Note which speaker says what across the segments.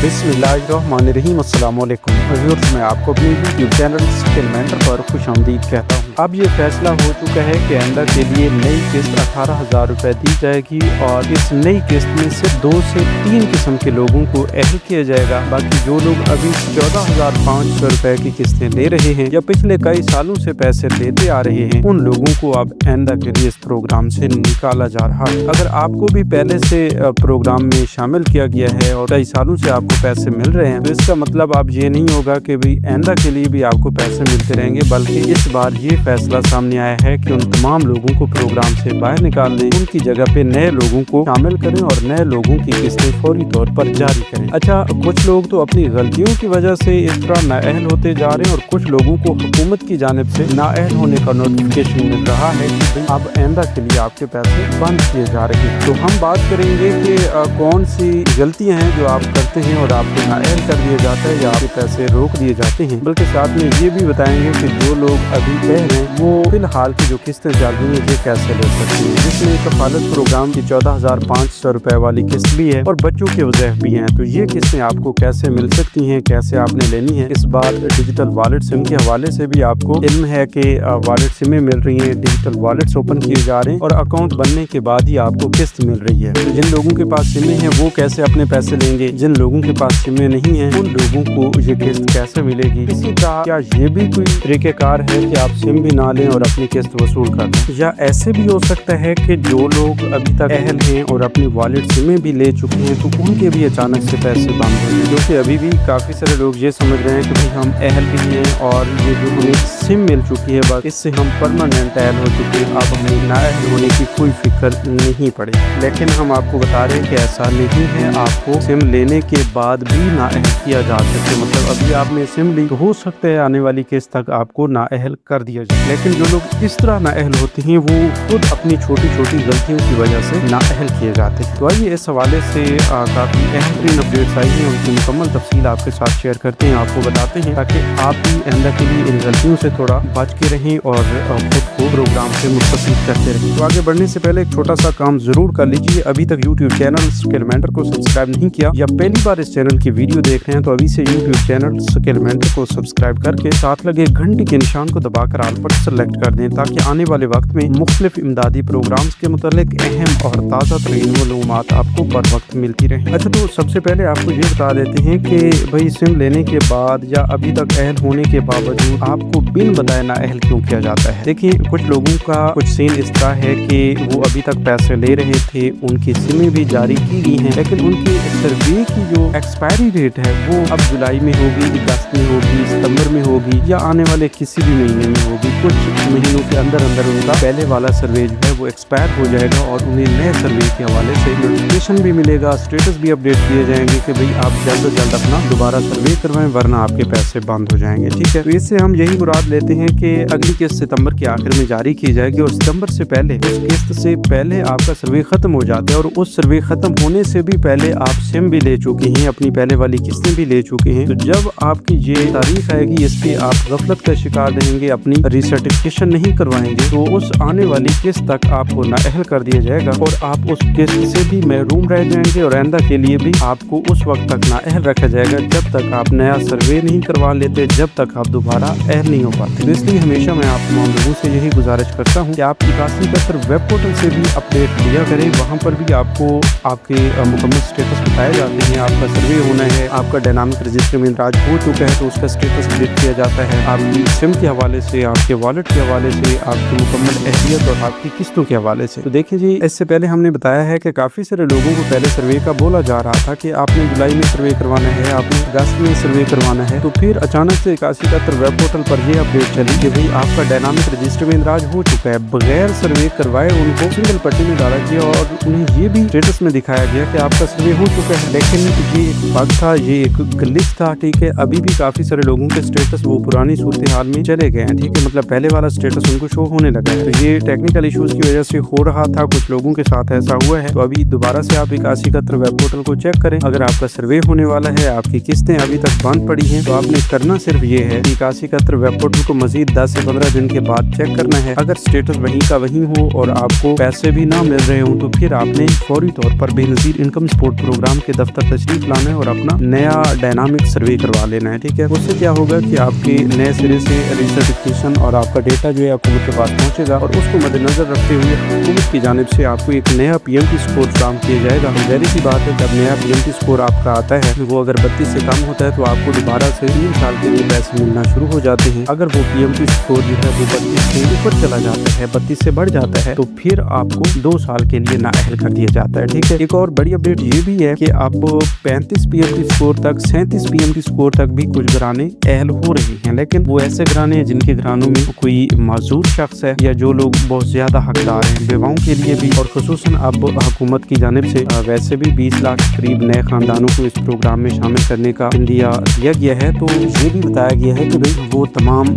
Speaker 1: बिस्मिल्लाहिर्रहमानिर्रहीम। अस्सलाम वालेकुम व्यूअर्स, मैं आपको अपने यूट्यूब चैनल स्किल मेंटर पर खुशामदीद कहता हूँ। अब ये फैसला हो चुका है कि आइंदा के लिए नई किस्त 18,000 रुपये दी जाएगी और इस नई किस्त में सिर्फ 2 से 3 किस्म के लोगों को अहल किया जाएगा। बाकी जो लोग अभी 14,500 रुपये की किस्तें ले रहे हैं या पिछले कई सालों से पैसे लेते आ रहे हैं, उन लोगों को अब आइंदा के लिए इस प्रोग्राम से निकाला जा रहा है। अगर आपको भी पहले से प्रोग्राम में शामिल किया गया है और कई सालों से आपको पैसे मिल रहे हैं, तो इसका मतलब अब ये नहीं होगा कि भाई आइंदा के लिए भी आपको पैसे मिलते रहेंगे, बल्कि इस बार ये फैसला सामने आया है कि उन तमाम लोगों को प्रोग्राम से बाहर निकाल दें, उनकी जगह पे नए लोगों को शामिल करें और नए लोगों की किस्तें फौरी तौर पर जारी करें। अच्छा, कुछ लोग तो अपनी गलतियों की वजह से इस तरह नाअहल होते जा रहे हैं और कुछ लोगों को हुकूमत की जानिब से नाअहल होने का नोटिफिकेशन मिल रहा है कि अब आइंदा के लिए आपके पैसे बंद किए जा रहे हैं। तो हम बात करेंगे कि कौन सी गलतियां हैं जो आप करते हैं और आपको नाअहल कर दिया जाता है या आपके पैसे रोक दिए जाते हैं, बल्कि साथ में ये भी बताएंगे कि जो लोग अभी कह रहे हैं वो फिलहाल की जो किस्तें चल रही हैं ये कैसे ले सकते हैं, जिसमें कफालत प्रोग्राम की 14,500 रुपए वाली किस्त भी है और बच्चों के वज़ैफ भी हैं। तो ये किस्तें आपको कैसे मिल सकती हैं, कैसे आपने लेनी है। इस बार डिजिटल वॉलेट सिम के हवाले से भी आपको इल्म है कि वॉलेट सिमें मिल रही हैं, डिजिटल वॉलेट्स ओपन किए जा रहे हैं और अकाउंट बनने के बाद ही आपको किस्त मिल रही है। तो जिन लोगों के पास सिमें हैं वो कैसे अपने पैसे लेंगे, जिन लोगों के पास सिमें नहीं हैं उन लोगों को ये किस्त कैसे मिलेगी। इसी तरह क्या ये भी कोई तरीक़ेकार है कि आप सिम भी ना लें और अपनी किस्त वसूल कर दें, या ऐसे भी हो सकता है कि जो लोग अभी तक अहल हैं और अपनी वॉलेट सिमें भी ले चुके हैं तो उनके भी अचानक से पैसे बंद हो जाए, क्योंकि अभी भी काफ़ी सारे लोग ये समझ रहे हैं कि भाई हम अहल भी हैं और ये जो हमें सिम मिल चुकी है बस इससे हम परमानेंट अहल हो चुके हैं, अब हमें नाअहल होने की कोई फिक्र नहीं पड़े। लेकिन हम आपको बता रहे हैं कि ऐसा नहीं है, आपको सिम लेने के बाद भी नाअहल किया जा सकता है। मतलब अभी आपने सिम ली तो हो सकता है आने वाली किस्त तक आपको नाअहल कर दिया जाए, लेकिन जो लोग इस तरह नाअहल होते हैं वो खुद अपनी छोटी छोटी गलतियों की वजह से नाअहल किए जाते हैं। तो आइए इस हवाले से काफ़ी अहम तरीन अपडेट्स आई हैं, उनकी मुकम्मल तफसील आपके साथ शेयर करते हैं, आपको बताते हैं ताकि आप भी आइंदा के लिए इन गलतियों से थोड़ा बच के रहें और खुद को प्रोग्राम से मुस्तफीद करते रहें। तो आगे बढ़ने से पहले एक छोटा सा काम जरूर कर लीजिए। अभी तक यूट्यूब चैनल स्किल मेंटर को सब्सक्राइब नहीं किया या पहली बार इस चैनल की वीडियो देख रहे हैं तो अभी से यूट्यूब चैनल स्किल मेंटर को सब्सक्राइब करके साथ लगे घंटी के निशान को दबाकर ऑल पर सेलेक्ट कर दें, ताकि आने वाले वक्त में मुख्तलिफ इमदादी प्रोग्राम्स के मुतालिक अहम और ताज़ा तरीन मालूमात आपको बर वक्त मिलती रहे। अच्छा, तो सबसे पहले आपको ये बता देते हैं कि भाई सिम लेने के बाद या अभी तक अहल होने के बावजूद आपको बिन बताए नाअहल क्यों किया जाता है। देखिए, कुछ लोगों का कुछ सीन इस तरह है कि वो अभी तक पैसे ले रहे थे, उनकी सिमें भी जारी की गई हैं, लेकिन उनकी सर्वे की जो एक्सपायरी डेट है वो अब जुलाई में होगी, अगस्त में होगी, सितंबर में होगी या आने वाले किसी भी महीने में होगी। कुछ महीनों के अंदर अंदर उनका पहले वाला सर्वे जो है वो एक्सपायर हो जाएगा और उन्हें नए सर्वे के हवाले से नोटिफिकेशन भी मिलेगा, स्टेटस भी अपडेट किए जाएंगे कि भाई आप जल्द से जल्द अपना दोबारा सर्वे करवाएं वरना आपके पैसे बंद हो जाएंगे। ठीक है, तो इससे हम यही मुराद लेते हैं कि अगली किस्त सितंबर के आखिर में जारी की जाएगी और सितंबर से पहले उस किस्त से पहले आपका सर्वे खत्म हो जाता है और उस सर्वे खत्म होने से भी पहले आप सिम भी ले चुके हैं, अपनी पहले वाली किस्तें भी ले चुके हैं। तो जब आपकी ये तारीख आएगी इस पे आप गफलत का शिकार रहेंगे, अपनी रिसर्टिफिकेशन नहीं करवाएंगे, तो उस आने वाली किस्त तक आपको नाअहल कर दिया जाएगा और आप उस किस्त से भी महरूम रह जाएंगे और आइंदा के लिए भी आपको उस वक्त तक नाअहल रखा जाएगा जब तक आप नया सर्वे नहीं करवा लेते, जब तक आप दोबारा अहल नहीं हो पाते। तो इसलिए हमेशा मैं आप तमाम लोगों से यही गुजारिश करता हूँ कि आप 8171 वेब पोर्टल से भी अपडेट लिया करें, वहाँ पर भी आपको आपके मुकम्मल स्टेटस बताए जाते हैं। आपका सर्वे होना है, आपका डायनामिक रजिस्टर में इंदराज हो चुका है तो उसका स्टेटस अपडेट किया जाता है, आपकी सिम के हवाले से, आपके वॉलेट के हवाले से, आपकी मुकम्मल अहलियत और आपकी किस्तों के हवाले से। तो देखिए जी, इससे पहले हमने बताया है कि काफ़ी सारे लोगों को पहले सर्वे का बोला जा रहा था कि आपने जुलाई में सर्वे करवाना है, आपने अगस्त में सर्वे करवाना है, तो फिर अचानक से 8171 वेब पोर्टल पर यह अपडेट चली कि भाई आपका डायनामिक रजिस्टर में इंदराज हो चुका है। बगैर सर्वे करवाए उनको सिंगल पट्टी में डाला गया और उन्हें ये भी स्टेटस में दिखाया गया कि आपका सर्वे हो चुका है, लेकिन ये एक बग था, ये एक ग्लिच था। ठीक है, अभी भी काफ़ी सारे लोगों के स्टेटस वो पुरानी सूरत हाल में चले गए हैं। ठीक है, मतलब पहले वाला स्टेटस उनको शो होने लगा है। तो ये टेक्निकल इश्यूज की की वजह से हो रहा था, कुछ लोगों के साथ ऐसा हुआ है। तो अभी दोबारा से आप 8171 वेब पोर्टल को चेक करें। अगर आपका सर्वे होने वाला है, आपकी किस्तें अभी तक बंद पड़ी हैं, तो आपने करना सिर्फ ये है 8171 वेब पोर्टल को मजीद 10 से 15 दिन के बाद चेक करना है। अगर स्टेटस वहीं का वहीं हो और आपको पैसे भी ना मिल रहे हो, तो फिर आपने फौरी तौर पर बेनज़ीर इनकम सपोर्ट प्रोग्राम के दफ्तर तशरीफ लाना है और अपना नया डायनामिक सर्वे करवा लेना है। ठीक है, उससे क्या होगा कि आपके नए सिरे से रिसर्टिफिकेशन और आपका डेटा जो है हुकूमत के पास पहुंचेगा और उसको मद्देनजर रखते हुए हुकूमत की जानिब से आपको एक नया PMT स्कोर फराहम किया जाएगा। जाहिर सी बात है, जब नया PMT स्कोर आपका आता है, वो अगर 32 से कम होता है तो आपको दोबारा से 3 साल के लिए पैसे मिलना शुरू हो जाते हैं। अगर वो PMT स्कोर जो है वो 32 से ऊपर चला जाता है, 32 से बढ़ जाता है, तो फिर आपको 2 साल के लिए नाअहल कर दिया जाता है। ठीक है, एक और बड़ी अपडेट ये भी है कि अब 35 PMT स्कोर तक, 37 PMT स्कोर तक भी कुछ घराने अहल हो रहे हैं, लेकिन वो ऐसे घराने हैं जिनके घरानों में कोई माजूर शख्स है या जो लोग बहुत ज्यादा हकदार हैं। बेवाओं के लिए भी और खुसूसन अब हुकूमत की जानिब से वैसे भी 20 लाख करीब नए खानदानों को इस प्रोग्राम में शामिल करने का इंदिया दिया गया है। तो ये भी बताया गया है कि भाई वो तमाम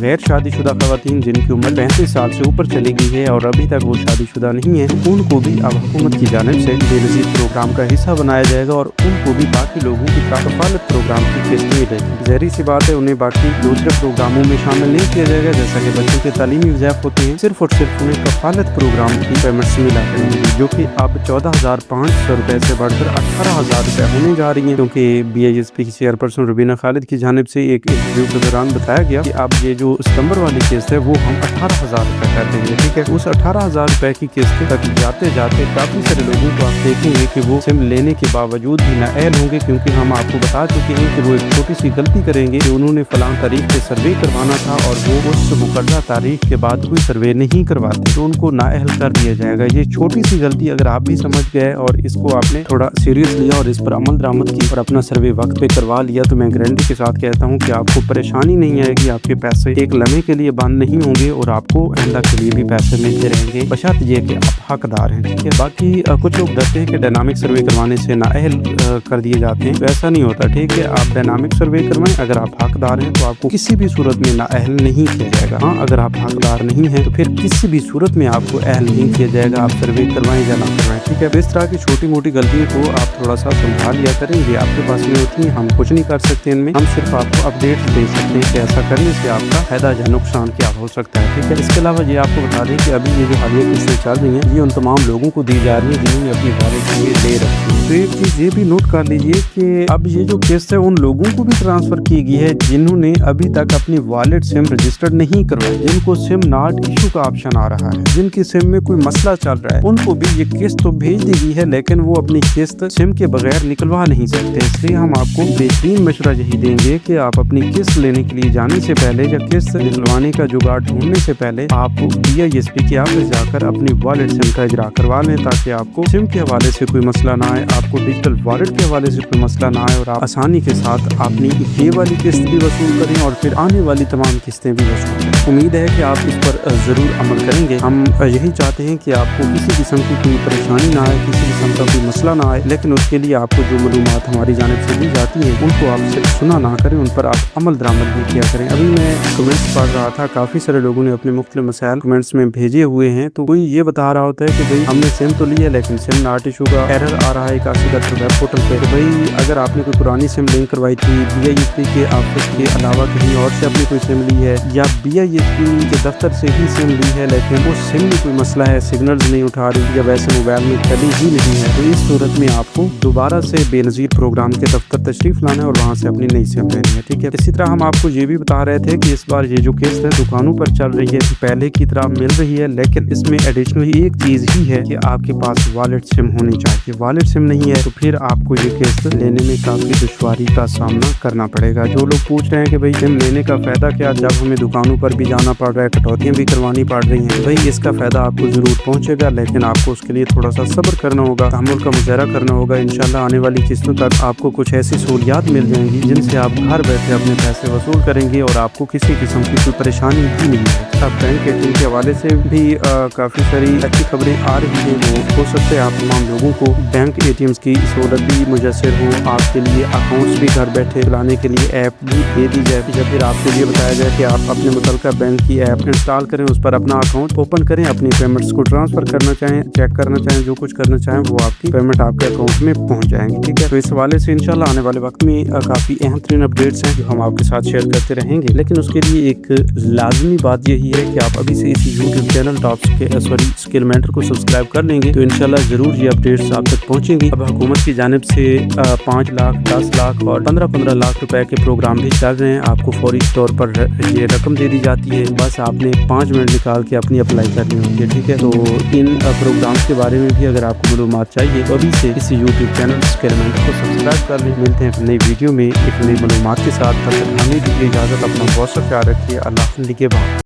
Speaker 1: गैर शादीशुदा खवातीन जिनकी उम्र 35 साल से ऊपर चली गई है और अभी तक वो शादीशुदा नहीं है, उनको भी अब हुकूमत की जानिब से बेनज़ीर प्रोग्राम का हिस्सा बनाया जाएगा और उनको भी बाकी लोगों की कफ़ालत प्रोग्राम की किस्त मिलेगी। ज़ाहिर सी बात है, उन्हें बाकी दूसरे प्रोग्रामों में शामिल नहीं किया जाएगा। जैसा कि बच्चों के तालीमी वज़ाइफ होते हैं, सिर्फ और सिर्फ उन्हें कफ़ालत प्रोग्राम की पेमेंट्स मिला करेंगी, जो कि अब 14,500 रुपये से बढ़कर 18,000 रुपये होने जा रही है। क्योंकि BISP की चेयरपर्सन रुबीना खालिद की जानिब से एक इंटरव्यू के दौरान बताया गया कि अब ये जो सितंबर वाली किस्त है वो हम 18,000 रुपये कर देंगे। ठीक है, उस 18,000 रुपये की किस्त तक जाते जाते काफ़ी सारे लोगों को आप देखेंगे कि वो सिम लेने के बावजूद भी नाअहल होंगे, क्योंकि हम आपको बता चुके हैं कि वो एक छोटी सी गलती करेंगे कि उन्होंने फलां तारीख पे सर्वे करवाना था और वो उस मुकर्ररा तारीख के बाद कोई सर्वे नहीं करवाते, तो उनको नाअहल कर दिया जाएगा। ये छोटी सी गलती अगर आप भी समझ गए और इसको आपने थोड़ा सीरियस लिया और इस पर अमल दरामद की और अपना सर्वे वक्त पे करवा लिया, तो मैं गारंटी के साथ कहता हूँ कि आपको परेशानी नहीं आएगी, आपके पैसे एक लम्हे के लिए बंद नहीं होंगे और आपको आइंदा के लिए भी पैसे मिलते रहेंगे, बशर्त ये कि आप हकदार हैं। ठीक है, बाकी कुछ लोग डरते हैं कि डायनामिक सर्वे करवाने से नाअहल कर दिए जाते हैं, तो ऐसा नहीं होता। ठीक है, आप डायनामिक सर्वे करवाएं, अगर आप हकदार हैं तो आपको किसी भी सूरत में नाअहल नहीं किया जाएगा। हाँ, अगर आप हकदार नहीं हैं तो फिर किसी भी सूरत में आपको अहल नहीं किया जाएगा, आप सर्वे करवाएं या ना करवाएं। ठीक है, इस तरह की छोटी मोटी गलतियों को आप थोड़ा सा समझा लिया करें, ये आपके पास में होती हैं, हम कुछ नहीं कर सकते इनमें, हम सिर्फ आपको अपडेट्स दे सकते हैं कि ऐसा करने से आपका फायदा या नुकसान क्या हो सकता है। ठीक है, इसके अलावा ये आपको बता दें कि अभी ये जो हालिया किस्तें चल रही हैं, ये उन तमाम लोगों को दी जा रही है जिन्होंने अपनी वॉलेट ले रखी है। तो एक चीज़ ये भी नोट कर लीजिए कि अब ये जो किस्त है उन लोगों को भी ट्रांसफर की गई है जिन्होंने अभी तक अपनी वॉलेट सिम रजिस्टर्ड नहीं करवाई, जिनको सिम नॉट इशू का ऑप्शन आ रहा है, जिनकी सिम में कोई मसला चल रहा है, उनको भी ये किस्त तो भेज दी गई है, लेकिन वो अपनी किस्त सिम के बगैर निकलवा नहीं सकते। इसलिए हम आपको बेहतरीन मशवरा यही देंगे कि आप अपनी किस्त लेने के लिए जाने से पहले या किस्त निकलवाने का जुगाड़ ढूंढने से पहले आप BISP के ऑफिस जाकर अपनी वॉलेट सिम का इजरा करवा लें, ताकि आपको सिम के हवाले से कोई मसला ना आए, आपको डिजिटल वॉलेट के हवाले से कोई मसला ना आए और आप आसानी के साथ अपनी ये वाली किस्त भी वसूल करें और फिर आने वाली तमाम किस्तें भी वसूल करें। उम्मीद है कि आप इस पर ज़रूर अमल करेंगे। हम यही चाहते हैं कि आपको किसी किस्म की कोई परेशानी ना आए, किसी किस्म का कोई मसला ना आए, लेकिन उसके लिए आपको जो मालूमात हमारी जानिब से दी जाती हैं उनको आप सिर्फ सुना ना करें, उन पर आप अमल दरामद भी किया करें। अभी मैं कमेंट्स पढ़ रहा था, काफ़ी सारे लोगों ने अपने मुख्तलिफ मसाइल कमेंट्स में भेजे हुए हैं। तो कोई ये बता रहा होता है कि भाई हमने सिम तो ली है लेकिन सिम नॉट इशू का एरर आ रहा है 8171 वेब पोर्टल पे। तो भाई अगर आपने कोई पुरानी सिम लिंक करवाई थी BISP के ऑफिस के अलावा कहीं और से अपनी कोई सिम ली है या BISP के दफ्तर से ही सिम ली है, लेकिन उस सिम में कोई मसला है, सिग्नल्स नहीं उठा रही या वैसे मोबाइल में चली ही नहीं है, तो इस सूरत में आपको दोबारा से बेनज़ीर प्रोग्राम के दफ्तर तशरीफ लाना है और वहाँ से अपनी नई सिम लेनी है। ठीक है, इसी तरह हम आपको ये भी बता रहे थे कि इस बार ये जो किस्त है दुकानों पर चल रही है, पहले की तरह मिल रही है, लेकिन इसमें एडिशनली एक चीज़ ही है कि आपके पास वॉलेट सिम होनी चाहिए। वॉलेट सिम नहीं है तो फिर आपको ये किस्त लेने में काफ़ी दुश्वारी का सामना करना पड़ेगा। जो लोग पूछ रहे हैं कि भाई सिम लेने का फ़ायदा क्या, जब हमें दुकानों पर भी जाना पड़ रहा है, कटौतियाँ भी करवानी पड़ रही हैं, भाई इसका फ़ायदा आपको ज़रूर पहुँचेगा, लेकिन आपको उसके लिए थोड़ा सा सब्र करना होगा, तहम्मुल का मुजाहरा करना होगा। इंशाल्लाह आने वाली किस्तों तक आपको कुछ ऐसी सहूलियात मिल जाएंगी जिनसे आप घर बैठे अपने पैसे वसूल करेंगे और आपको किसी किस्म की कोई परेशानी भी नहीं है। अब बैंक ATM के हवाले से भी काफ़ी सारी अच्छी खबरें आ रही हैं। वो हो सकता है आप तमाम लोगों को बैंक ATMs की सहूलत भी मुयसर हो, आपके लिए अकाउंट्स भी घर बैठे चलाने के लिए ऐप भी दे दी जाए, या फिर आपको ये बताया जाए कि आप अपने मुतल्लिका बैंक की ऐप इंस्टॉल करें, उस पर अपना अकाउंट ओपन करें, अपनी पेमेंट्स को ट्रांसफर करना चाहें, चेक करना चाहें, जो कुछ करना चाहें वो आपकी पेमेंट आपके अकाउंट में पहुंच जाएंगी। ठीक है, तो इस हवाले से इंशाल्लाह आने वाले वक्त में काफ़ी अहम तरीन अपडेट्स हैं जो हम आपके साथ शेयर करते रहेंगे। लेकिन उसके लिए एक लाजमी बात यही है कि आप अभी से इस यूट्यूब चैनल स्किल मेंटर को सब्सक्राइब कर लेंगे तो इंशाल्लाह ज़रूर ये अपडेट्स आप तक पहुँचेंगी। अब हुकूमत की जानिब से 5 लाख, 10 लाख और 15-15 लाख रुपए के प्रोग्राम भी चल रहे हैं। आपको फौरी तौर पर ये रकम दे दी जाती है, बस आपने 5 मिनट निकाल के अपनी अप्लाई करनी होती है। ठीक है, तो इन प्रोग्राम्स के बारे में भी अगर आपको मालूमात चाहिए तो अभी से इस यूट्यूब चैनल स्किल मेंटर को सब्सक्राइब कर लें। मिलते हैं नई वीडियो में एक नई मालूमात के साथ। तब तक हमें दीजिए इजाज़त, अपना बहुत सा ख्याल रखिए। अल्लाह के बाद।